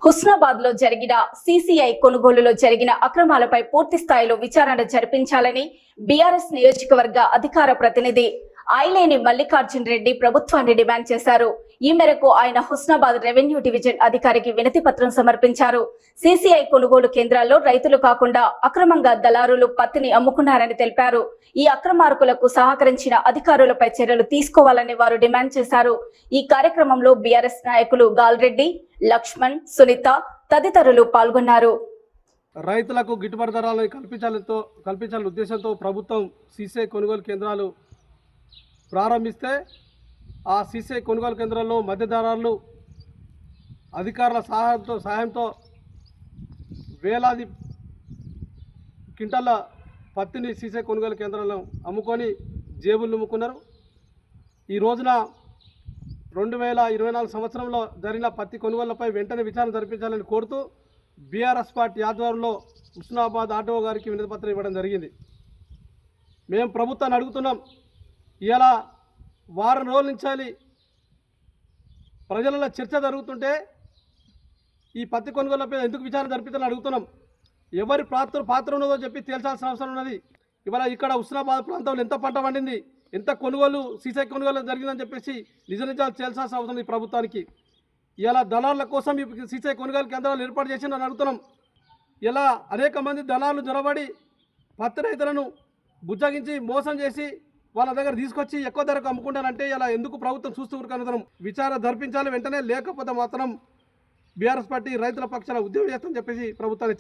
హుస్నాబాద్ లో జరిగిన సిసిఐ కొనుగోలులో జరిగిన అక్రమాలపై పూర్తి స్థాయిలో విచారణ జరిపించాలని బీఆర్ఎస్ నియోజకవర్గ అధికార ప్రతినిధి ఐలేని మల్లికార్జున్ రెడ్డి ప్రభుత్వాన్ని డిమాండ్ చేశారు. ఈ మేరకు ఆయన హుస్నాబాద్ రెవెన్యూ డివిజన్ అధికారికి వినతి పత్రం సమర్పించారు. సిసిఐ కొనుగోలు కేంద్రాల్లో రైతులు కాకుండా అక్రమంగా దళారులు పత్తిని అమ్ముకున్నారని తెలిపారు. ఈ అక్రమార్కులకు సహకరించిన అధికారులపై చర్యలు తీసుకోవాలని వారు డిమాండ్ చేశారు. ఈ కార్యక్రమంలో బీఆర్ఎస్ నాయకులు గాల్రెడ్డి, లక్ష్మణ్, సునీత తదితరులు పాల్గొన్నారు. రైతులకు గిట్టుబాటు ధరలను కల్పించాలనే ఉద్దేశంతో ప్రభుత్వం సిసిఐ కొనుగోలు కేంద్రాలు ప్రారంభిస్తే ఆ సిసిఐ కొనుగోలు కేంద్రాల్లో మధ్యధరలు అధికారుల సహాయంతో వేలాది క్వింటాల పత్తిని సిసిఐ కొనుగోలు కేంద్రాలను అమ్ముకొని జేబులు నింపుకున్నారు. ఈ రోజున 2024 సంవత్సరంలో జరిగిన పత్తి కొనుగోళ్లపై వెంటనే విచారణ జరిపించాలని కోరుతూ బీఆర్ఎస్ పార్టీ ఆధ్వర్యంలో హుస్నాబాద్ ఆర్డీఓ గారికి వినతిపత్రం ఇవ్వడం జరిగింది. మేము ప్రభుత్వాన్ని అడుగుతున్నాం, ఇలా వారం రోజుల నుంచి ప్రజలలో చర్చ జరుగుతుంటే ఈ పత్తి కొనుగోళ్లపై ఎందుకు విచారణ జరిపించాలని అడుగుతున్నాం. ఎవరి పాత్ర ఉన్నదో చెప్పి తేల్చాల్సిన అవసరం ఉన్నది. ఇవాళ ఇక్కడ హుస్నాబాద్ ప్రాంతంలో ఎంత పంట పండింది, ఎంత కొనుగోలు సిసిఐ కొనుగోలు జరిగిందని చెప్పేసి నిజాలు తేల్చాల్సిన అవసరం ఉంది ప్రభుత్వానికి. ఇలా దళారుల కోసం ఈ సిసిఐ కొనుగోలు కేంద్రాలు ఏర్పాటు చేసి అని అడుగుతున్నాం. ఇలా అనేక మంది దళారులు జొరబడి పత్తి రైతులను బుజ్జగించి మోసం చేసి వాళ్ళ దగ్గర తీసుకొచ్చి ఎక్కువ ధరకు అమ్ముకుంటారంటే ఇలా ఎందుకు ప్రభుత్వం చూస్తూ ఊరుకనుతున్నాం. విచారణ జరిపించాలి వెంటనే, లేకపోతే మాత్రం బీఆర్ఎస్ పార్టీ రైతుల పక్షాన ఉద్యమం చేస్తామని చెప్పేసి ప్రభుత్వాన్ని